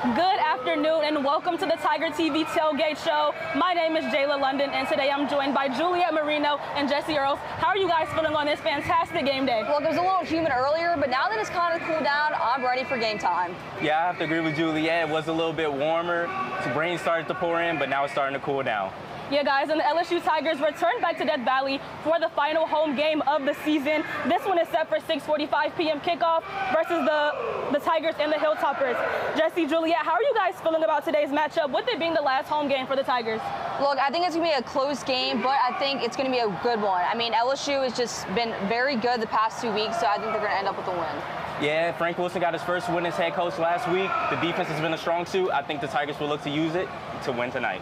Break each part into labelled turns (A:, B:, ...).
A: Good afternoon and welcome to the Tiger TV Tailgate Show. My name is Jayla London and today I'm joined by Juliet Marino and Jesse Earls. How are you guys feeling on this fantastic game day?
B: Well, it was a little humid earlier, but now that it's kind of cooled down, I'm ready for game time.
C: Yeah, I have to agree with Juliet. It was a little bit warmer. The rain started to pour in, but now it's starting to cool down.
A: Yeah, guys, and the LSU Tigers return back to Death Valley for the final home game of the season. This one is set for 6:45 p.m. kickoff versus the Tigers and the Hilltoppers. Jesse, Juliet, how are you guys feeling about today's matchup, with it being the last home game for the Tigers?
B: Look, I think it's going to be a close game, but I think it's going to be a good one. I mean, LSU has just been very good the past 2 weeks, so I think they're going to end up with a win.
C: Yeah, Frank Wilson got his first win as head coach last week. The defense has been a strong suit. I think the Tigers will look to use it to win tonight.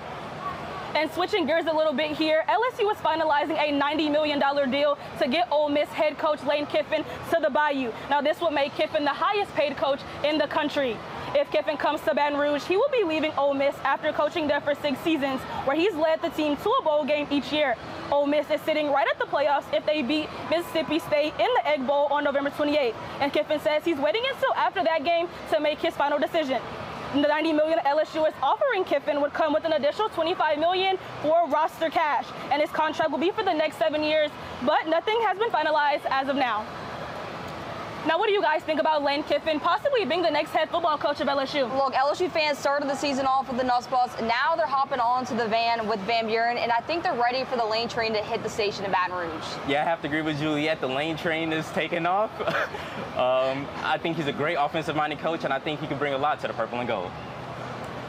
A: And switching gears a little bit here, LSU is finalizing a $90 million deal to get Ole Miss head coach Lane Kiffin to the Bayou. Now, this would make Kiffin the highest paid coach in the country. If Kiffin comes to Baton Rouge, he will be leaving Ole Miss after coaching there for 6 seasons, where he's led the team to a bowl game each year. Ole Miss is sitting right at the playoffs if they beat Mississippi State in the Egg Bowl on November 28th. And Kiffin says he's waiting until after that game to make his final decision. The $90 million LSU is offering Kiffin would come with an additional $25 million for roster cash, and his contract will be for the next 7 years, but nothing has been finalized as of now. Now, what do you guys think about Lane Kiffin possibly being the next head football coach of LSU?
B: Look, LSU fans started the season off with the Nuts Bus. Now they're hopping onto the van with Van Buren, and I think they're ready for the Lane train to hit the station in Baton Rouge.
C: Yeah, I have to agree with Juliet. The Lane train is taking off. I think he's a great offensive-minded coach, and I think he can bring a lot to the purple and gold.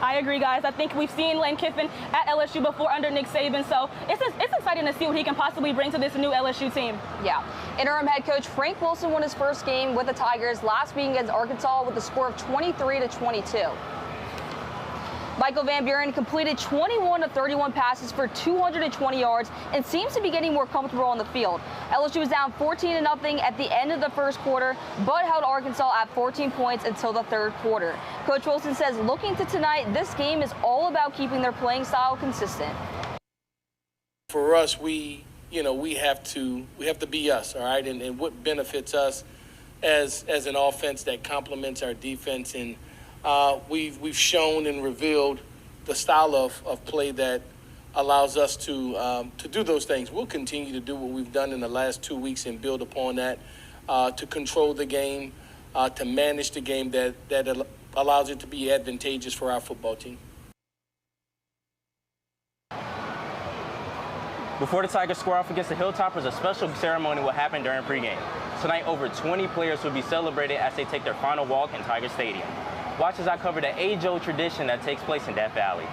A: I agree, guys. I think we've seen Lane Kiffin at LSU before under Nick Saban, so it's exciting to see what he can possibly bring to this new LSU team.
B: Yeah. Interim head coach Frank Wilson won his first game with the Tigers last week against Arkansas with a score of 23-22. Michael Van Buren completed 21 of 31 passes for 220 yards and seems to be getting more comfortable on the field. LSU was down 14-0 at the end of the first quarter, but held Arkansas at 14 points until the third quarter. Coach Wilson says looking to tonight, this game is all about keeping their playing style consistent.
D: For us, we have to be us, all right, and what benefits us as an offense that complements our defense, and we've shown and revealed the style of play that allows us to do those things. We'll continue to do what we've done in the last 2 weeks and build upon that, to control the game, to manage the game that allows it to be advantageous for our football team.
C: Before the Tigers score off against the Hilltoppers, a special ceremony will happen during pregame. Tonight, over 20 players will be celebrated as they take their final walk in Tiger Stadium. Watch as I cover the age-old tradition that takes place in Death Valley.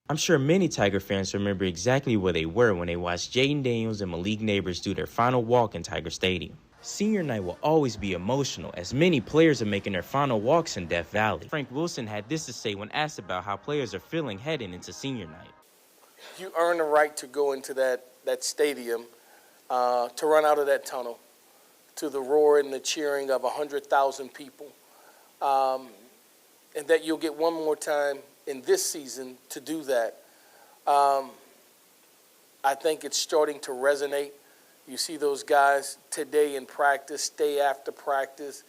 E: I'm sure many Tiger fans remember exactly where they were when they watched Jaden Daniels and Malik Neighbors do their final walk in Tiger Stadium. Senior night will always be emotional, as many players are making their final walks in Death Valley. Frank Wilson had this to say when asked about how players are feeling heading into senior night.
D: You earn the right to go into that stadium, to run out of that tunnel, to the roar and the cheering of 100,000 people, and that you'll get one more time in this season to do that. I think it's starting to resonate. You see those guys today in practice, day after practice,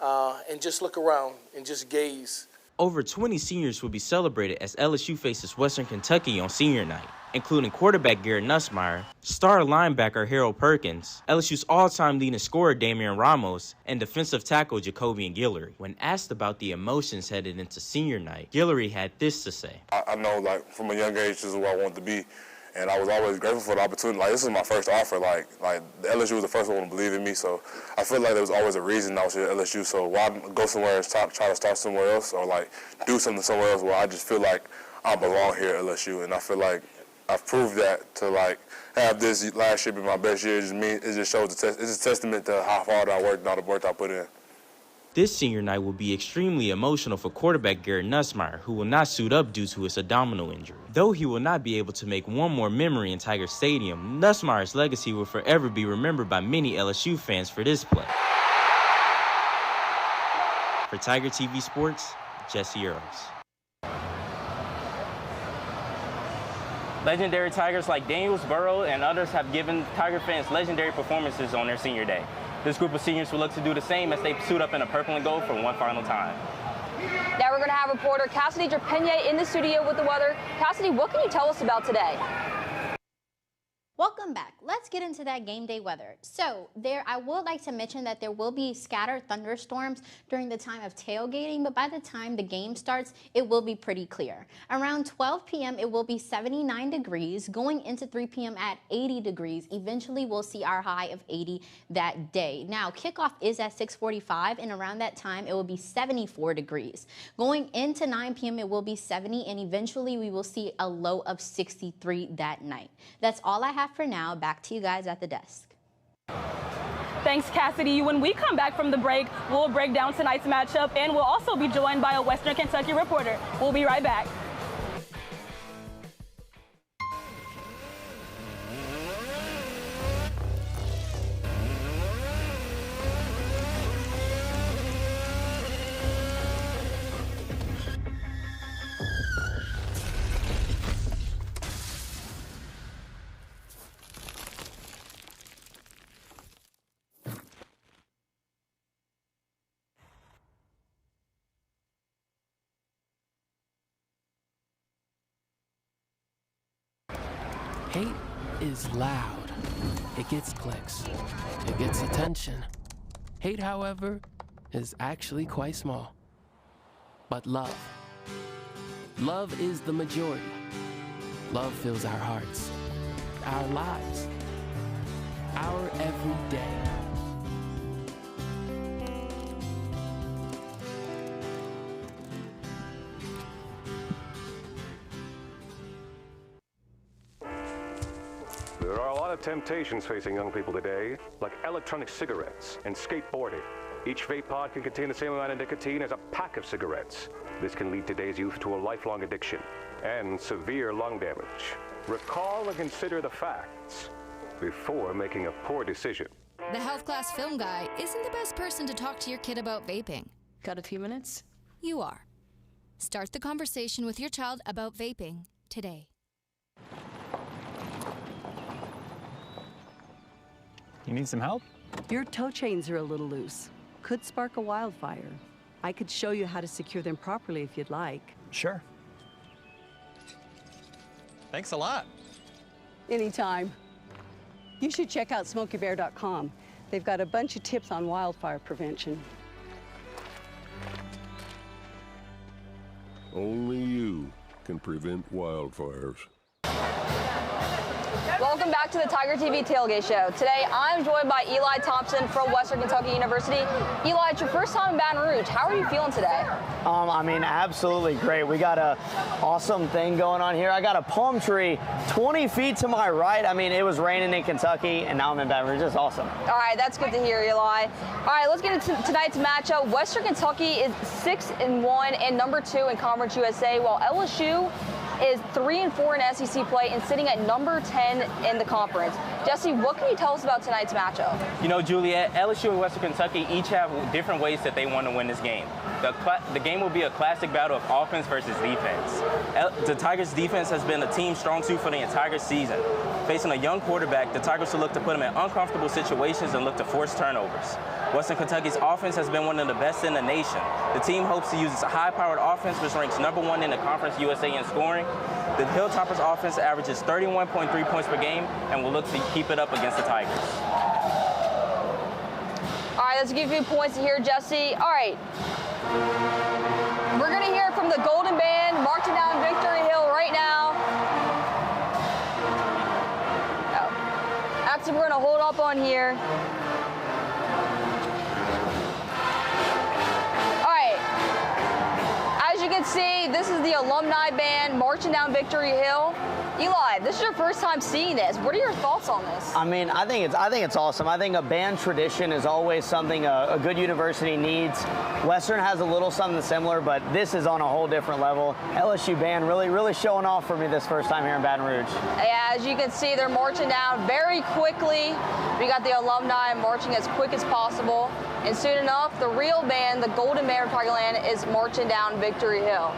D: and just look around and just gaze.
E: Over 20 seniors will be celebrated as LSU faces Western Kentucky on senior night, including quarterback Garrett Nussmeier, star linebacker Harold Perkins, LSU's all-time leading scorer Damian Ramos, and defensive tackle Jacobian Guillory. When asked about the emotions headed into senior night, Guillory had this to say.
F: I know, from a young age, this is where I want to be. And I was always grateful for the opportunity. This is my first offer. The LSU was the first one to believe in me. So I feel like there was always a reason I was here at LSU. So why go somewhere and try to start somewhere else, or do something somewhere else where I just feel like I belong here at LSU. And I feel like I've proved that to have this last year be my best year. It just shows it's a testament to how hard I worked and all the work I put in.
E: This senior night will be extremely emotional for quarterback Garrett Nussmeier, who will not suit up due to his abdominal injury. Though he will not be able to make one more memory in Tiger Stadium, Nussmeier's legacy will forever be remembered by many LSU fans for this play. For Tiger TV Sports, Jesse Earls.
C: Legendary Tigers like Daniels, Burrow, and others have given Tiger fans legendary performances on their senior day. This group of seniors will look to do the same as they suit up in a purple and gold for one final time.
B: Now we're going to have reporter Cassidy Drapenier in the studio with the weather. Cassidy, what can you tell us about today?
G: Welcome back. Let's get into that game day weather. So I would like to mention that there will be scattered thunderstorms during the time of tailgating, but by the time the game starts, it will be pretty clear. Around 12 p.m., it will be 79 degrees, going into 3 p.m. at 80 degrees. Eventually, we'll see our high of 80 that day. Now, kickoff is at 6:45, and around that time, it will be 74 degrees. Going into 9 p.m., it will be 70, and eventually, we will see a low of 63 that night. That's all I have for now. Back to you guys at the desk.
A: Thanks, Cassidy. When we come back from the break, we'll break down tonight's matchup, and we'll also be joined by a Western Kentucky reporter. We'll be right back.
H: Hate is loud. It gets clicks. It gets attention. Hate, however, is actually quite small. But love. Love is the majority. Love fills our hearts, our lives, our everyday.
I: There are a lot of temptations facing young people today, like electronic cigarettes and skateboarding. Each vape pod can contain the same amount of nicotine as a pack of cigarettes. This can lead today's youth to a lifelong addiction and severe lung damage. Recall and consider the facts before making a poor decision.
J: The health class film guy isn't the best person to talk to your kid about vaping.
K: Got a few minutes?
J: You are. Start the conversation with your child about vaping today.
L: You need some help?
K: Your toe chains are a little loose. Could spark a wildfire. I could show you how to secure them properly if you'd like.
L: Sure. Thanks a lot.
K: Anytime. You should check out SmokeyBear.com. They've got a bunch of tips on wildfire prevention.
M: Only you can prevent wildfires.
B: Welcome back to the Tiger TV Tailgate Show. Today, I'm joined by Eli Thompson from Western Kentucky University. Eli, it's your first time in Baton Rouge. How are you feeling today?
N: I mean, absolutely great. We got an awesome thing going on here. I got a palm tree 20 feet to my right. I mean, it was raining in Kentucky, and now I'm in Baton Rouge. It's awesome.
B: All right, that's good to hear, Eli. All right, let's get into tonight's matchup. Western Kentucky is 6-1 and number 2 in Conference USA, while LSU is 3-4 in SEC play and sitting at number 10 in the conference. Jesse, what can you tell us about tonight's matchup?
C: You know, Juliet, LSU and Western Kentucky each have different ways that they want to win this game. The game will be a classic battle of offense versus defense. The Tigers' defense has been a team strong suit for the entire season. Facing a young quarterback, the Tigers will look to put him in uncomfortable situations and look to force turnovers. Western Kentucky's offense has been one of the best in the nation. The team hopes to use its high-powered offense, which ranks number 1 in the Conference USA in scoring. The Hilltoppers' offense averages 31.3 points per game and will look to keep it up against the Tigers.
B: All right, let's give you points here, Jesse. All right. We're going to hear from the Golden Band marching down Victory Hill right now. Oh. Actually, we're going to hold up on here. As you can see, this is the alumni band marching down Victory Hill. Eli, this is your first time seeing this. What are your thoughts on this?
N: I mean, I think it's awesome. I think a band tradition is always something a good university needs. Western has a little something similar, but this is on a whole different level. LSU band really showing off for me this first time here in Baton Rouge.
B: Yeah, as you can see, they're marching down very quickly. We got the alumni marching as quick as possible. And soon enough, the real band, the Golden Band of Tigerland, is marching down Victory Hill.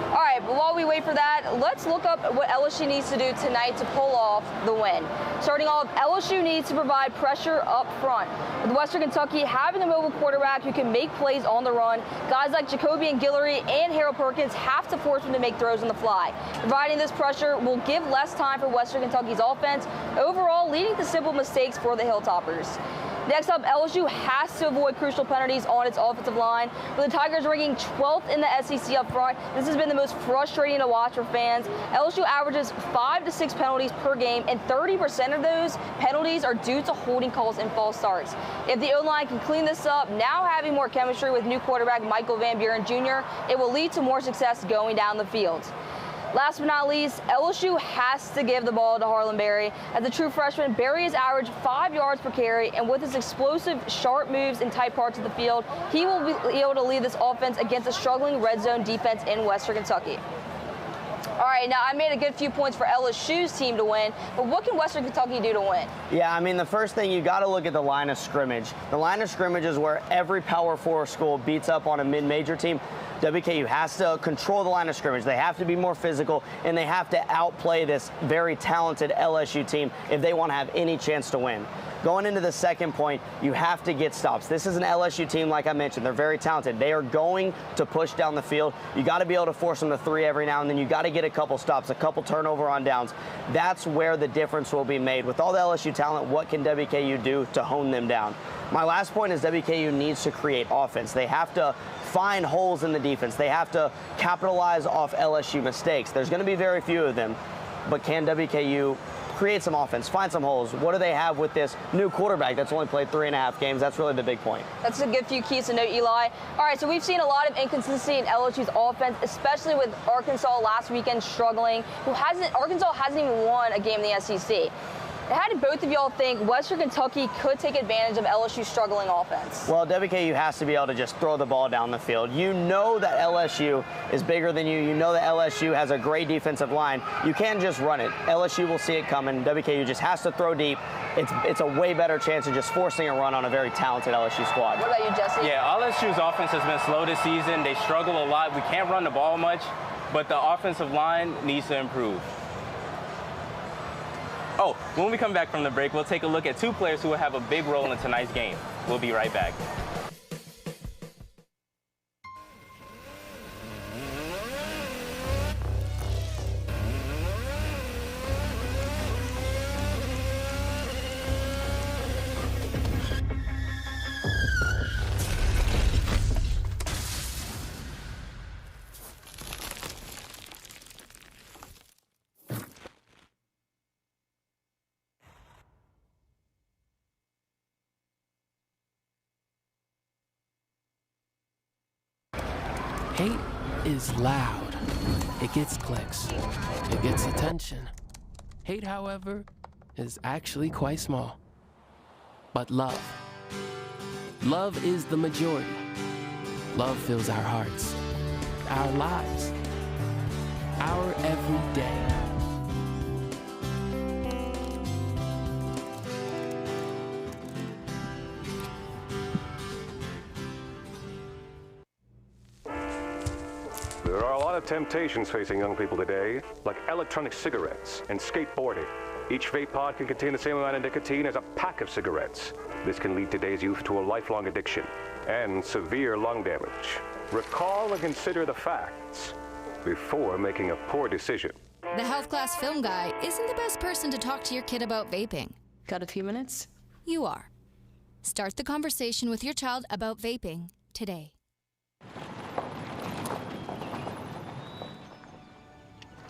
B: All right, but while we wait for that, let's look up what LSU needs to do tonight to pull off the win. Starting off, LSU needs to provide pressure up front. With Western Kentucky having a mobile quarterback who can make plays on the run, guys like Jacoby and Guillory and Harold Perkins have to force him to make throws on the fly. Providing this pressure will give less time for Western Kentucky's offense, overall leading to simple mistakes for the Hilltoppers. Next up, LSU has to avoid crucial penalties on its offensive line. With the Tigers ranking 12th in the SEC up front, this has been the most frustrating to watch for fans. LSU averages 5 to 6 penalties per game, and 30% of those penalties are due to holding calls and false starts. If the O-line can clean this up, now having more chemistry with new quarterback Michael Van Buren Jr., it will lead to more success going down the field. Last but not least, LSU has to give the ball to Harlan Berry. As a true freshman, Berry has averaged 5 yards per carry, and with his explosive, sharp moves in tight parts of the field, he will be able to lead this offense against a struggling red zone defense in Western Kentucky. All right, now I made a good few points for LSU's team to win, but what can Western Kentucky do to win?
N: Yeah, I mean, the first thing, you got to look at the line of scrimmage. The line of scrimmage is where every Power 4 school beats up on a mid-major team. WKU has to control the line of scrimmage. They have to be more physical, and they have to outplay this very talented LSU team if they want to have any chance to win. Going into the second point, you have to get stops. This is an LSU team, like I mentioned. They're very talented. They are going to push down the field. You got to be able to force them to 3 every now and then. You got to get a couple stops, a couple turnover on downs. That's where the difference will be made. With all the LSU talent, what can WKU do to hone them down? My last point is WKU needs to create offense. They have to find holes in the defense. They have to capitalize off LSU mistakes. There's going to be very few of them, but can WKU create some offense, find some holes? What do they have with this new quarterback that's only played 3.5 games? That's really the big point.
B: That's a good few keys to note, Eli. All right, so we've seen a lot of inconsistency in LSU's offense, especially with Arkansas last weekend struggling. Arkansas hasn't even won a game in the SEC. How did both of y'all think Western Kentucky could take advantage of LSU's struggling offense?
N: Well, WKU has to be able to just throw the ball down the field. You know that LSU is bigger than you. You know that LSU has a great defensive line. You can't just run it. LSU will see it coming. WKU just has to throw deep. It's a way better chance of just forcing a run on a very talented LSU squad.
B: What about you, Jesse?
C: Yeah, LSU's offense has been slow this season. They struggle a lot. We can't run the ball much, but the offensive line needs to improve. Oh, when we come back from the break, we'll take a look at 2 players who will have a big role in tonight's game. We'll be right back.
H: Hate is loud. It gets clicks. It gets attention. Hate, however, is actually quite small. But love. Love is the majority. Love fills our hearts, our lives, our every day.
I: There are a lot of temptations facing young people today, like electronic cigarettes and skateboarding. Each vape pod can contain the same amount of nicotine as a pack of cigarettes. This can lead today's youth to a lifelong addiction and severe lung damage. Recall and consider the facts before making a poor decision.
J: The health class film guy isn't the best person to talk to your kid about vaping.
O: Got a few minutes?
J: You are. Start the conversation with your child about vaping today.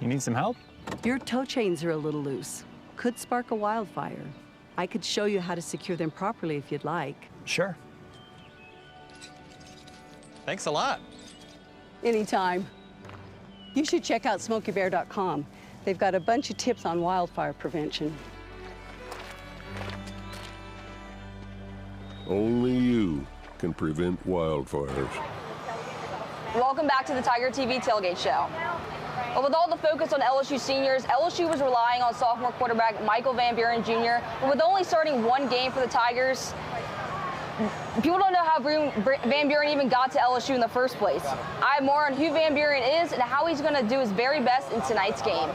L: You need some help?
K: Your toe chains are a little loose. Could spark a wildfire. I could show you how to secure them properly if you'd like.
L: Sure. Thanks a lot.
K: Anytime. You should check out SmokeyBear.com. They've got a bunch of tips on wildfire prevention.
M: Only you can prevent wildfires.
B: Welcome back to the Tiger TV Tailgate Show. Well, with all the focus on LSU seniors, LSU was relying on sophomore quarterback Michael Van Buren Jr., but with only starting 1 game for the Tigers, people don't know how Van Buren even got to LSU in the first place. I have more on who Van Buren is and how he's going to do his very best in tonight's game.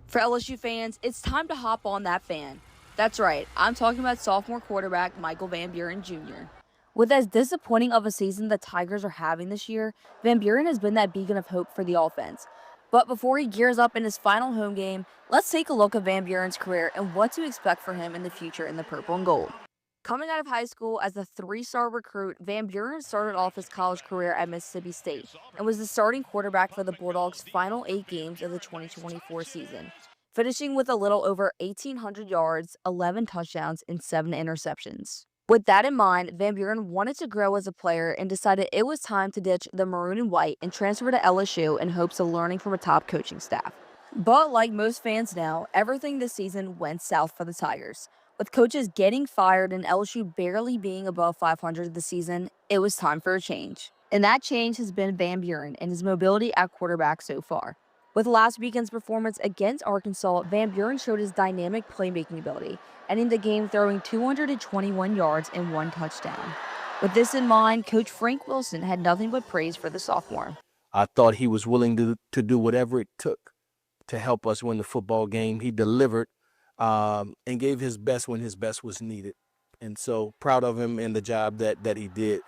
B: For LSU fans, it's time to hop on that fan. That's right, I'm talking about sophomore quarterback Michael Van Buren Jr. With as disappointing of a season the Tigers are having this year, Van Buren has been that beacon of hope for the offense. But before he gears up in his final home game, let's take a look at Van Buren's career and what to expect for him in the future in the purple and gold. Coming out of high school as a 3-star recruit, Van Buren started off his college career at Mississippi State and was the starting quarterback for the Bulldogs' final 8 games of the 2024 season, finishing with a little over 1,800 yards, 11 touchdowns, and 7 interceptions. With that in mind, Van Buren wanted to grow as a player and decided it was time to ditch the maroon and white and transfer to LSU in hopes of learning from a top coaching staff. But like most fans now, everything this season went south for the Tigers. With coaches getting fired and LSU barely being above 500 this season, it was time for a change. And that change has been Van Buren and his mobility at quarterback so far. With last weekend's performance against Arkansas, Van Buren showed his dynamic playmaking ability, ending the game throwing 221 yards and 1 touchdown. With this in mind, Coach Frank Wilson had nothing but praise for the sophomore.
O: I thought he was willing to do whatever it took to help us win the football game. He delivered and gave his best when his best was needed. And so proud of him and the job that he did.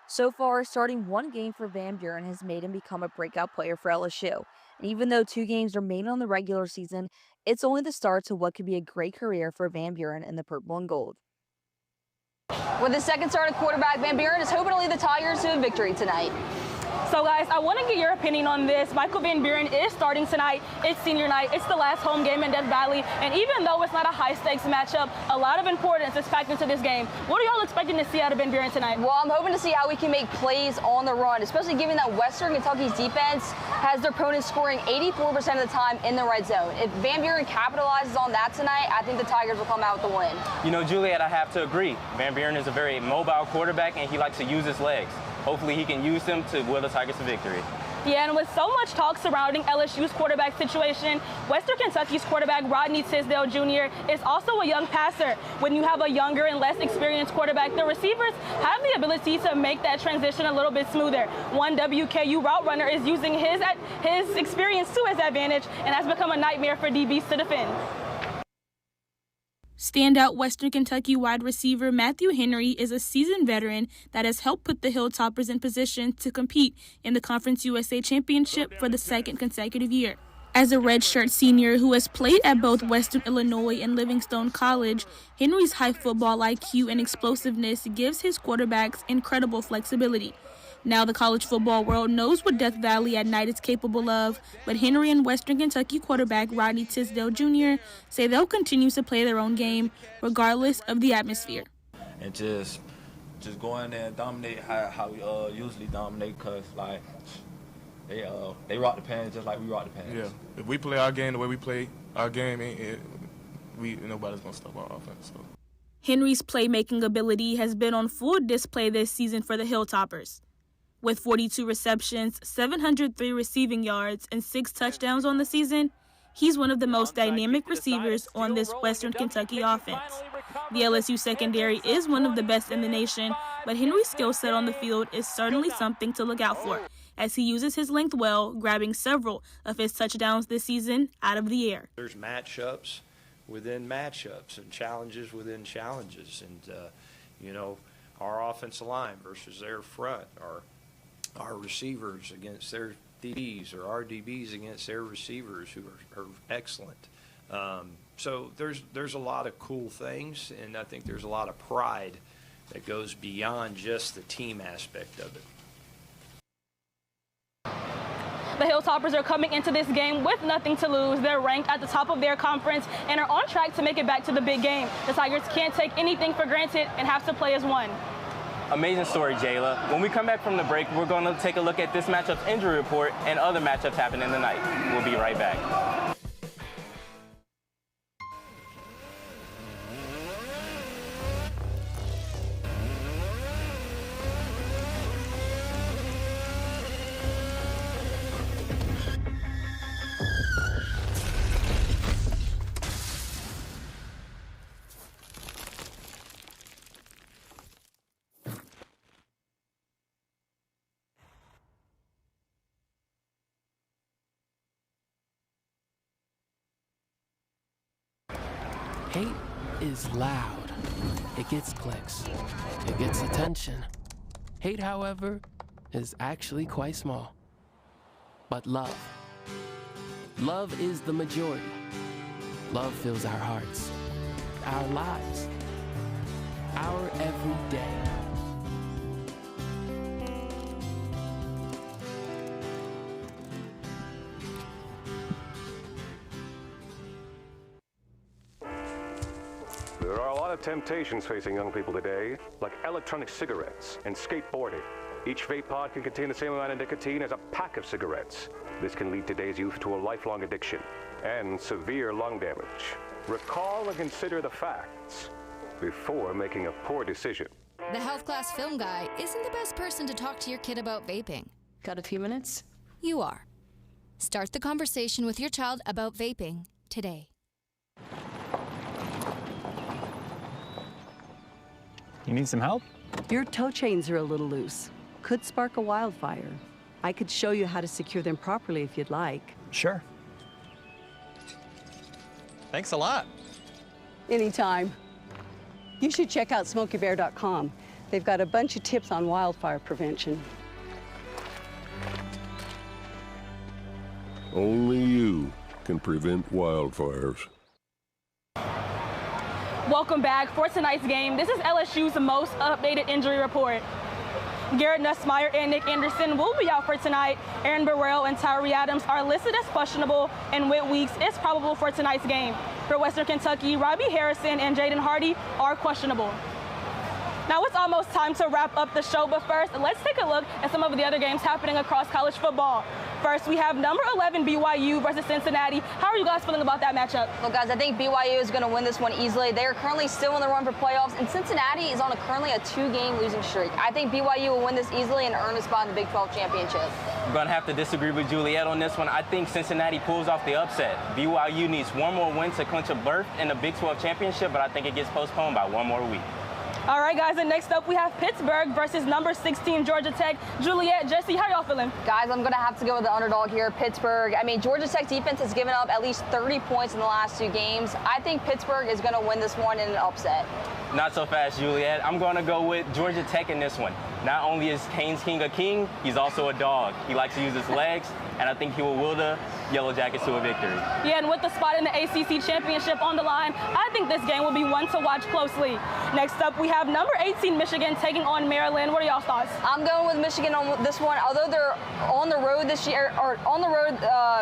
B: So far, starting 1 game for Van Buren has made him become a breakout player for LSU. And even though 2 games remain on the regular season, it's only the start to what could be a great career for Van Buren in the purple and gold. With his second start at quarterback, Van Buren is hoping to lead the Tigers to a victory tonight.
A: So guys, I want to get your opinion on this. Michael Van Buren is starting tonight. It's senior night. It's the last home game in Death Valley. And even though it's not a high-stakes matchup, a lot of importance is packed into this game. What are y'all expecting to see out of Van Buren tonight?
B: Well, I'm hoping to see how we can make plays on the run, especially given that Western Kentucky's defense has their opponents scoring 84% of the time in the red zone. If Van Buren capitalizes on that tonight, I think the Tigers will come out with the win.
C: You know, Juliet, I have to agree. Van Buren is a very mobile quarterback, and he likes to use his legs. Hopefully he can use them to will the Tigers to victory.
A: Yeah, and with so much talk surrounding LSU's quarterback situation, Western Kentucky's quarterback Rodney Tisdale Jr. is also a young passer. When you have a younger and less experienced quarterback, the receivers have the ability to make that transition a little bit smoother. One WKU route runner is using his experience to his advantage and has become a nightmare for DBs to defend.
P: Standout Western Kentucky wide receiver Matthew Henry is a seasoned veteran that has helped put the Hilltoppers in position to compete in the Conference USA Championship for the 2nd consecutive year. As a redshirt senior who has played at both Western Illinois and Livingstone College, Henry's high football IQ and explosiveness gives his quarterbacks incredible flexibility. Now the college football world knows what Death Valley at night is capable of, but Henry and Western Kentucky quarterback Rodney Tisdale Jr. say they'll continue to play their own game regardless of the atmosphere.
Q: And just go in there and dominate how we usually dominate, because like they rock the pan just like we rock the pan.
R: Yeah, if we play our game the way we play our game, nobody's gonna stop our offense. So.
P: Henry's playmaking ability has been on full display this season for the Hilltoppers. With 42 receptions, 703 receiving yards, and 6 touchdowns on the season, he's one of the most dynamic receivers on this Western Kentucky offense. The LSU secondary is one of the best in the nation, but Henry's skill set on the field is certainly something to look out for, as he uses his length well, grabbing several of his touchdowns this season out of the air.
S: There's matchups within matchups and challenges within challenges, and our offensive line versus their front, our receivers against their DBs, or our DBs against their receivers who are excellent. So there's a lot of cool things, and I think there's a lot of pride that goes beyond just the team aspect of it.
A: The Hilltoppers are coming into this game with nothing to lose. They're ranked at the top of their conference and are on track to make it back to the big game. The Tigers can't take anything for granted and have to play as one.
C: Amazing story, Jayla. When we come back from the break, we're going to take a look at this matchup's injury report and other matchups happening tonight. We'll be right back.
H: Hate is loud. It gets clicks. It gets attention. Hate, however, is actually quite small. But love is the majority. Love fills our hearts, our lives, our every day.
I: There are a lot of temptations facing young people today, like electronic cigarettes and skateboarding. Each vape pod can contain the same amount of nicotine as a pack of cigarettes. This can lead today's youth to a lifelong addiction and severe lung damage. Recall and consider the facts before making a poor decision.
J: The health class film guy isn't the best person to talk to your kid about vaping.
B: Got a few minutes?
J: You are. Start the conversation with your child about vaping today.
L: You need some help?
K: Your toe chains are a little loose. Could spark a wildfire. I could show you how to secure them properly if you'd like.
L: Sure. Thanks a lot.
K: Anytime. You should check out SmokeyBear.com. They've got a bunch of tips on wildfire prevention.
M: Only you can prevent wildfires.
A: Welcome back for tonight's game. This is LSU's most updated injury report. Garrett Nussmeier and Nick Anderson will be out for tonight. Aaron Burrell and Tyree Adams are listed as questionable, and Whit Weeks is probable for tonight's game. For Western Kentucky, Robbie Harrison and Jaden Hardy are questionable. Now it's almost time to wrap up the show, but first, let's take a look at some of the other games happening across college football. First, we have number 11 BYU versus Cincinnati. How are you guys feeling about that matchup?
B: Well, guys, I think BYU is going to win this one easily. They are currently still in the run for playoffs, and Cincinnati is on currently a 2-game losing streak. I think BYU will win this easily and earn a spot in the Big 12 championship.
C: I'm going to have to disagree with Juliet on this one. I think Cincinnati pulls off the upset. BYU needs one more win to clinch a berth in the Big 12 championship, but I think it gets postponed by one more week.
A: All right, guys, and next up we have Pittsburgh versus number 16 Georgia Tech. Juliet, Jesse, how y'all feeling?
B: Guys, I'm going to have to go with the underdog here, Pittsburgh. I mean, Georgia Tech defense has given up at least 30 points in the last 2 games. I think Pittsburgh is going to win this one in an upset.
C: Not so fast, Juliet. I'm going to go with Georgia Tech in this one. Not only is Canes King a king, he's also a dog. He likes to use his legs, and I think he will will the Yellow Jackets to a victory.
A: Yeah, and with the spot in the ACC championship on the line, I think this game will be one to watch closely. Next up, we have number 18 Michigan taking on Maryland. What are y'all thoughts?
B: I'm going with Michigan on this one. Although they're on the road this year, or on the road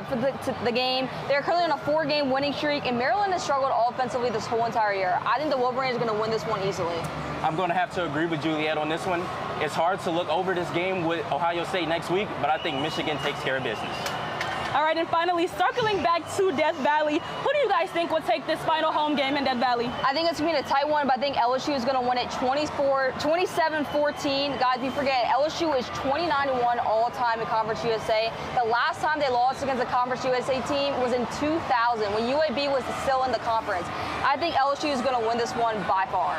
B: for the game, they're currently on a 4-game winning streak, and Maryland has struggled offensively this whole entire year. I think the Wolverines are going to win this one easily.
C: I'm going to have to agree with Juliet on this one. It's hard to look over this game with Ohio State next week, but I think Michigan takes care of business.
A: All right, and finally, circling back to Death Valley, who do you guys think will take this final home game in Death Valley?
B: I think it's going to be a tight one, but I think LSU is going to win it 27-14. Guys, we forget, LSU is 29-1 all-time in Conference USA. The last time they lost against a Conference USA team was in 2000, when UAB was still in the conference. I think LSU is going to win this one by far.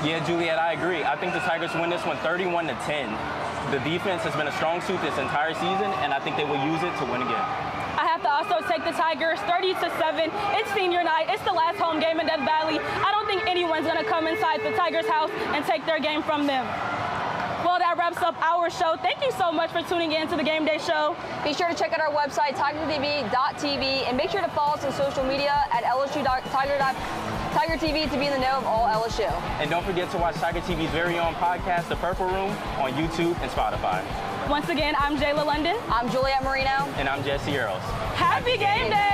C: Yeah, Juliet, I agree. I think the Tigers win this one 31-10. The defense has been a strong suit this entire season, and I think they will use it to win again.
A: I have to also take the Tigers 30-7. It's senior night. It's the last home game in Death Valley. I don't think anyone's going to come inside the Tigers' house and take their game from them. Well, that wraps up our show. Thank you so much for tuning in to the Game Day Show.
B: Be sure to check out our website, tigertv.tv, and make sure to follow us on social media at Tiger TV to be in the know of all LSU.
C: And don't forget to watch Tiger TV's very own podcast, The Purple Room, on YouTube and Spotify.
A: Once again, I'm Jayla London.
B: I'm Juliet Marino.
C: And I'm Jesse Earls.
A: Happy Game Day!